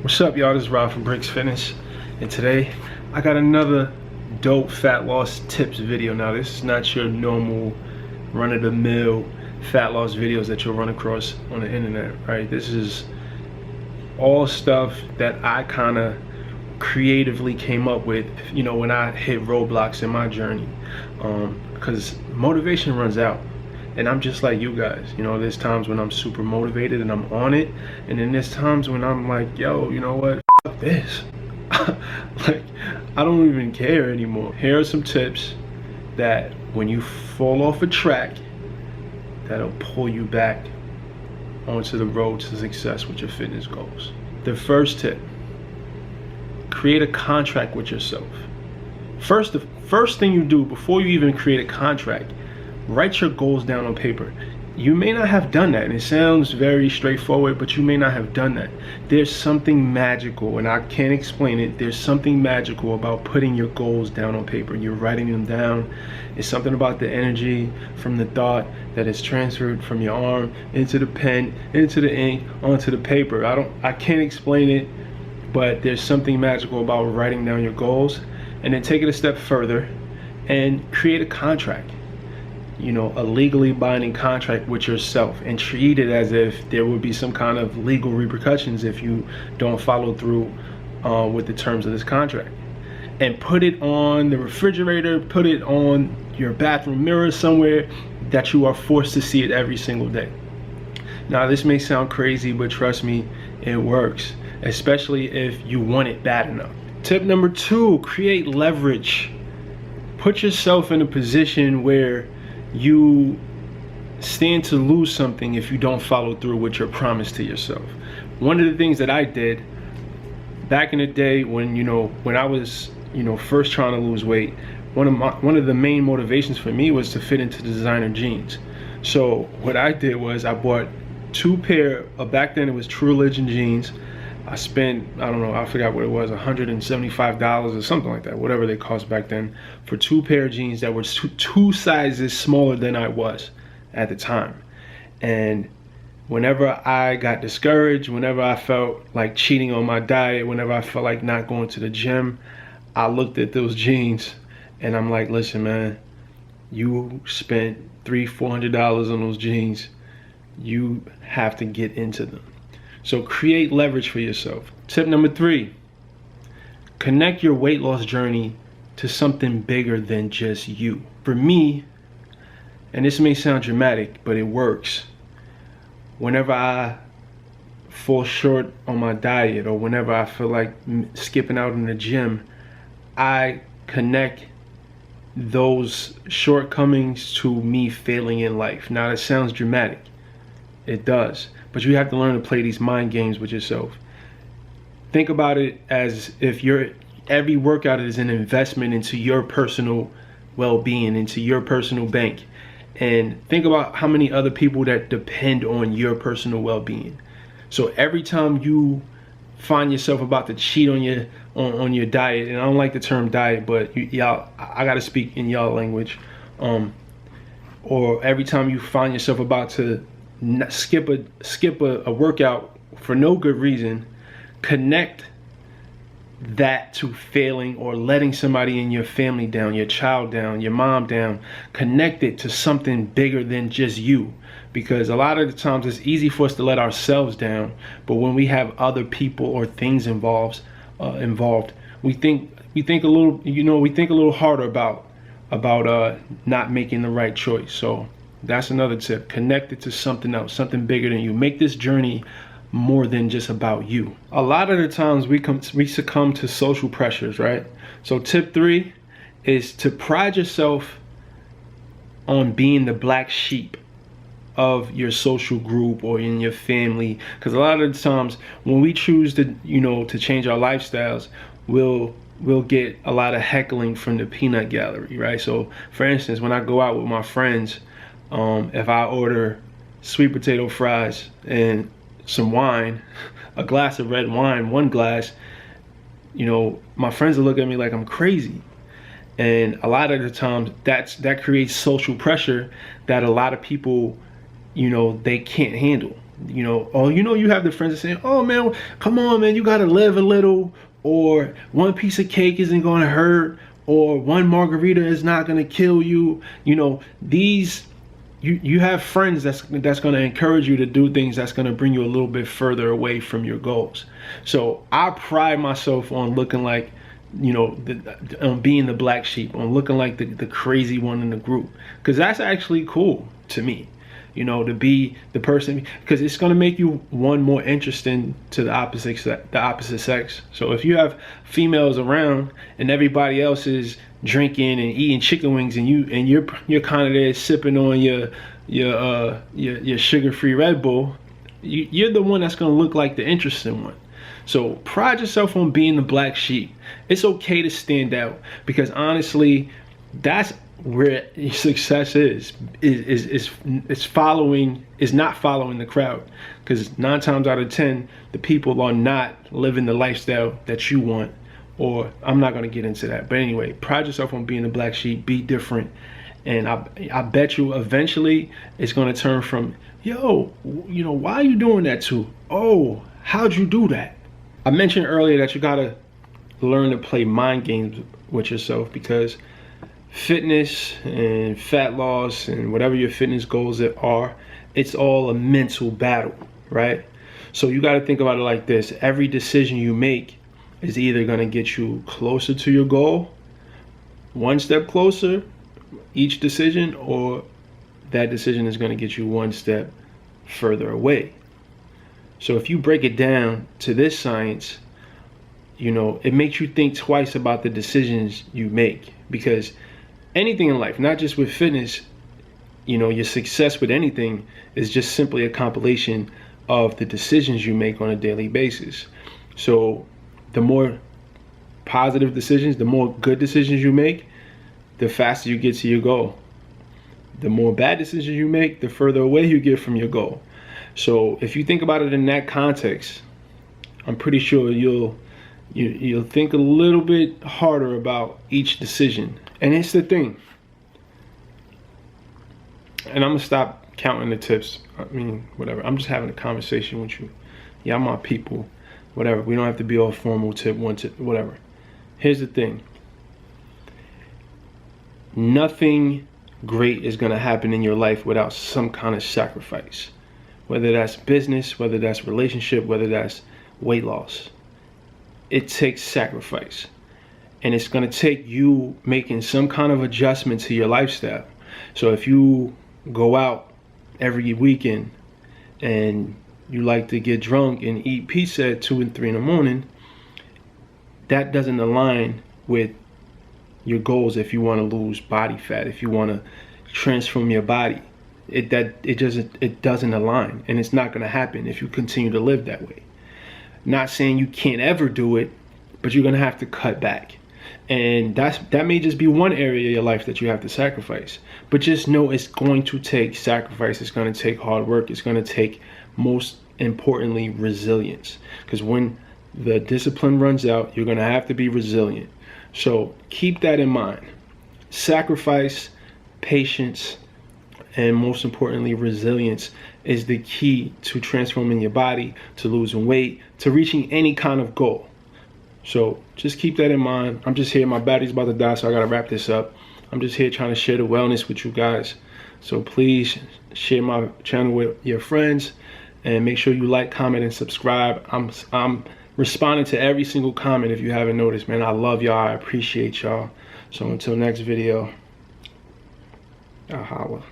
What's up, y'all? This is Rob from Brix Fitness, and today I got another dope fat loss tips video. Now, this is not your normal run-of-the-mill fat loss videos that you'll run across on the internet, right? This is all stuff that I kind of creatively came up with, you know, when I hit roadblocks in my journey, because motivation runs out. And I'm just like you guys, you know, there's times when I'm super motivated and I'm on it, and then there's times when I'm like, yo, you know what, fuck this. Like, I don't even care anymore. Here are some tips that when you fall off a track, that'll pull you back onto the road to success with your fitness goals. The first tip, create a contract with yourself. The first thing you do before you even create a contract, write your goals down on paper. You may not have done that, and it sounds very straightforward, but you may not have done that. There's something magical, and I can't explain it. There's something magical about putting your goals down on paper. You're writing them down. It's something about the energy from the thought that is transferred from your arm into the pen, into the ink, onto the paper. I can't explain it, but there's something magical about writing down your goals, and then take it a step further and create a contract. You know, a legally binding contract with yourself, and treat it as if there would be some kind of legal repercussions if you don't follow through with the terms of this contract. And put it on the refrigerator, put it on your bathroom mirror somewhere that you are forced to see it every single day. Now, this may sound crazy, but trust me, it works, especially if you want it bad enough. Tip number 2, create leverage. Put yourself in a position where you stand to lose something if you don't follow through with your promise to yourself. One of the things that I did back in the day when I was first trying to lose weight, one of the main motivations for me was to fit into designer jeans. So what I did was I bought 2 pair of, back then it was True Religion jeans. I spent, I don't know, I forgot what it was, $175 or something like that, whatever they cost back then, for 2 pair of jeans that were two sizes smaller than I was at the time. And whenever I got discouraged, whenever I felt like cheating on my diet, whenever I felt like not going to the gym, I looked at those jeans and I'm like, listen, man, you spent $300-400 on those jeans. You have to get into them. So create leverage for yourself. Tip number 3, connect your weight loss journey to something bigger than just you. For me, and this may sound dramatic, but it works. Whenever I fall short on my diet, or whenever I feel like skipping out in the gym, I connect those shortcomings to me failing in life. Now, that sounds dramatic. It does. But you have to learn to play these mind games with yourself. Think about it as if every workout is an investment into your personal well-being, into your personal bank. And think about how many other people that depend on your personal well-being. So every time you find yourself about to cheat on your diet, and I don't like the term diet, but y'all, I gotta speak in y'all language. Or every time you find yourself about to skip a workout for no good reason, connect that to failing or letting somebody in your family down, your child down, your mom down. Connect it to something bigger than just you, because a lot of the times it's easy for us to let ourselves down, but when we have other people or things involved, we think a little harder about not making the right choice. So that's another tip. Connect it to something else, something bigger than you. Make this journey more than just about you. A lot of the times we succumb to social pressures, right? So tip 3 is to pride yourself on being the black sheep of your social group or in your family. Because a lot of the times when we choose to change our lifestyles, we'll get a lot of heckling from the peanut gallery, right? So for instance, when I go out with my friends, if I order sweet potato fries and some wine, a glass of red wine, 1 glass, my friends will look at me like I'm crazy. And a lot of the times that creates social pressure that a lot of people, they can't handle. You know, or you have the friends that say, oh man, come on man, you gotta live a little, or one piece of cake isn't gonna hurt, or one margarita is not gonna kill you. You know, these, you have friends that's gonna encourage you to do things that's gonna bring you a little bit further away from your goals. So I pride myself on looking like, you know, being the black sheep, on looking like the crazy one in the group, because that's actually cool to me. You know, to be the person, because it's going to make you one more interesting to the opposite sex. So if you have females around and everybody else is drinking and eating chicken wings, and you're kind of there sipping on your sugar-free Red Bull, you're the one that's going to look like the interesting one. So pride yourself on being the black sheep. It's okay to stand out, because honestly, that's where success is not following the crowd, because 9 times out of 10 the people are not living the lifestyle that you want. Or I'm not going to get into that, but anyway, pride yourself on being the black sheep. Be different, and I bet you eventually it's going to turn from, yo, you know, why are you doing that, to, oh, how'd you do that? I mentioned earlier that you got to learn to play mind games with yourself, because fitness and fat loss and whatever your fitness goals are, it's all a mental battle, right? So you got to think about it like this. Every decision you make is either going to get you closer to your goal, one step closer each decision, or that decision is going to get you one step further away. So if you break it down to this science, you know, it makes you think twice about the decisions you make, because anything in life, not just with fitness, you know, your success with anything is just simply a compilation of the decisions you make on a daily basis. So the more positive decisions, the more good decisions you make, the faster you get to your goal. The more bad decisions you make, the further away you get from your goal. So if you think about it in that context, I'm pretty sure you'll think a little bit harder about each decision. And it's the thing, and I'm gonna stop counting the tips. I mean, whatever, I'm just having a conversation with you. Yeah, I'm my people, whatever. We don't have to be all formal, tip one, tip, whatever. Here's the thing. Nothing great is gonna happen in your life without some kind of sacrifice. Whether that's business, whether that's relationship, whether that's weight loss. It takes sacrifice. And it's going to take you making some kind of adjustment to your lifestyle. So if you go out every weekend and you like to get drunk and eat pizza at 2 and 3 in the morning, that doesn't align with your goals. If you want to lose body fat, if you want to transform your body, it doesn't align, and it's not going to happen if you continue to live that way. Not saying you can't ever do it, but you're going to have to cut back. And that may just be one area of your life that you have to sacrifice. But just know it's going to take sacrifice. It's going to take hard work. It's going to take, most importantly, resilience. Because when the discipline runs out, you're going to have to be resilient. So keep that in mind. Sacrifice, patience, and most importantly, resilience is the key to transforming your body, to losing weight, to reaching any kind of goal. So just keep that in mind. I'm just here. My battery's about to die, so I got to wrap this up. I'm just here trying to share the wellness with you guys. So please share my channel with your friends, and make sure you like, comment, and subscribe. I'm responding to every single comment if you haven't noticed, man. I love y'all. I appreciate y'all. So until next video, I'll holla.